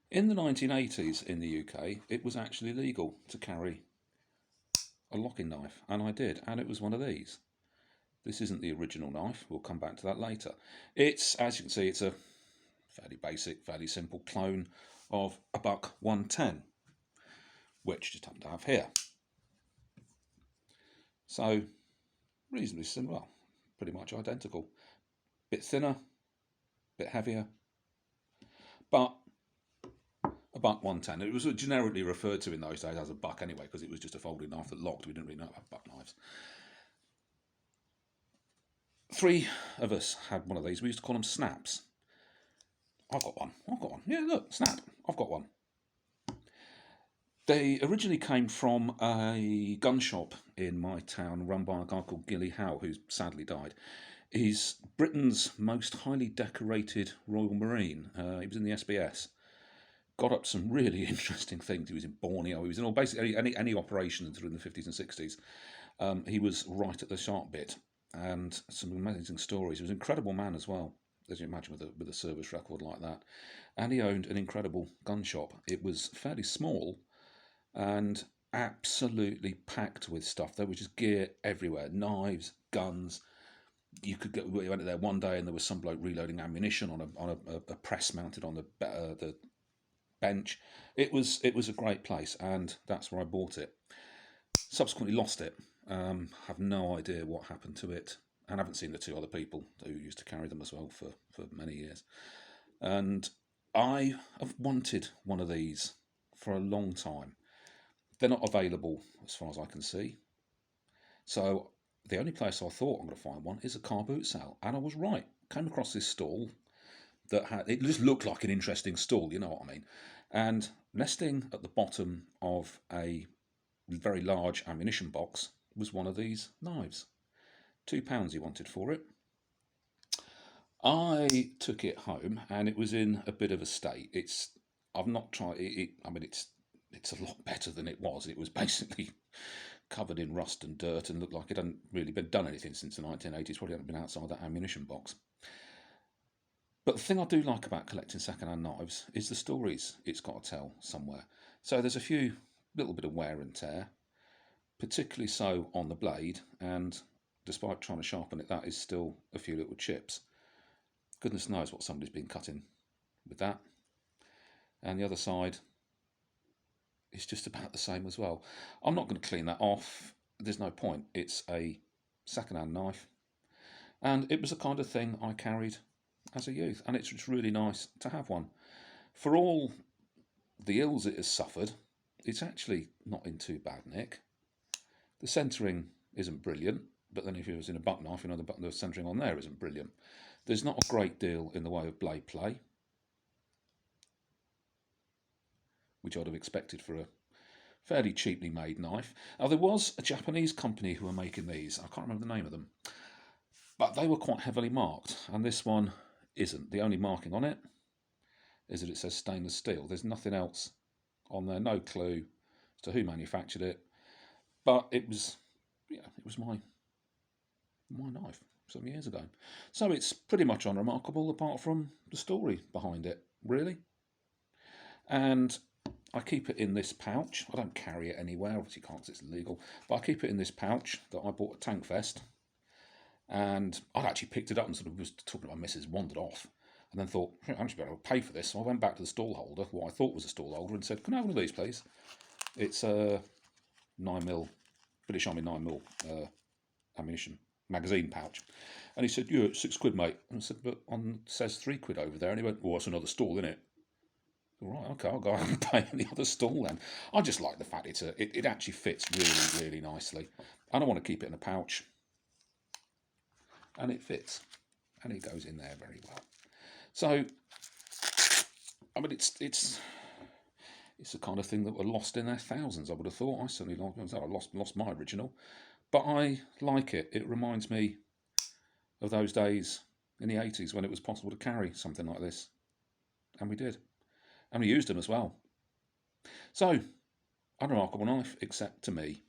In the 1980s in the UK, it was actually legal to carry a locking knife, and I did, and it was one of these. This isn't the original knife, we'll come back to that later. It's, as you can see, it's a fairly basic, fairly simple clone of a Buck 110, which just happened to have here. So, reasonably similar, well, pretty much identical. Bit thinner, bit heavier, but a Buck 110. It was generically referred to in those days as a Buck anyway, because it was just a folding knife that locked. We didn't really know about Buck knives. Three of us had one of these. We used to call them snaps. I've got one. I've got one. Yeah, look, snap. I've got one. They originally came from a gun shop in my town run by a guy called Gilly Howe, who's sadly died. He's Britain's most highly decorated Royal Marine. He was in the SBS. Got up to some really interesting things. He was in Borneo. He was in all basically any operation through the 50s and 60s. He was right at the sharp bit, and some amazing stories. He was an incredible man as well, as you imagine with a service record like that. And he owned an incredible gun shop. It was fairly small and absolutely packed with stuff. There was just gear everywhere, knives, guns. We went there one day and there was some bloke reloading ammunition on a press mounted on the bench. It was a great place, and that's where I bought it. Subsequently lost it. Have no idea what happened to it, and haven't seen the two other people who used to carry them as well for many years. And I have wanted one of these for a long time. They're not available as far as I can see. So the only place I thought I'm going to find one is a car boot sale, and I was right. Came across this stall that had, it just looked like an interesting stall, you know what I mean? And nesting at the bottom of a very large ammunition box was one of these knives. £2 he wanted for it. I took it home and it was in a bit of a state. I've not tried it. I mean, it's a lot better than it was. It was basically covered in rust and dirt and looked like it hadn't really been done anything since the 1980s. Probably hadn't been outside that ammunition box. But the thing I do like about collecting second-hand knives is the stories it's got to tell somewhere. So there's a few little bit of wear and tear, particularly so on the blade, and despite trying to sharpen it, that is still a few little chips. Goodness knows what somebody's been cutting with that. And the other side is just about the same as well. I'm not going to clean that off. There's no point. It's a second-hand knife, and it was the kind of thing I carried as a youth, and it's just really nice to have one. For all the ills it has suffered, it's actually not in too bad nick. The centering isn't brilliant, but then if it was in a buck knife, you know, the centering on there isn't brilliant. There's not a great deal in the way of blade play, which I'd have expected for a fairly cheaply made knife. Now, there was a Japanese company who were making these. I can't remember the name of them, but they were quite heavily marked, and this one isn't. The only marking on it is that it says stainless steel. There's nothing else on there, no clue as to who manufactured it, but it was my knife some years ago. So it's pretty much unremarkable apart from the story behind it, really. And I keep it in this pouch. I don't carry it anywhere, obviously can't because it's illegal, but I keep it in this pouch that I bought at Tankfest. And I'd actually picked it up and sort of was talking to my missus, wandered off, and then thought, I should be able to pay for this. So I went back to the stall holder, what I thought was a stall holder, and said, can I have one of these, please? It's a 9mm, British Army 9mm ammunition magazine pouch. And he said, yeah, it's £6, mate. And I said, but it says £3 over there. And he went, well, that's another stall, isn't it? All right, okay, I'll go out and pay in the other stall then. I just like the fact it actually fits really, really nicely. And I want to keep it in a pouch. And it fits. And it goes in there very well. So, I mean, it's the kind of thing that were lost in their thousands, I would have thought. I certainly lost my original. But I like it. It reminds me of those days in the 80s when it was possible to carry something like this. And we did. And we used them as well. So, unremarkable knife, except to me.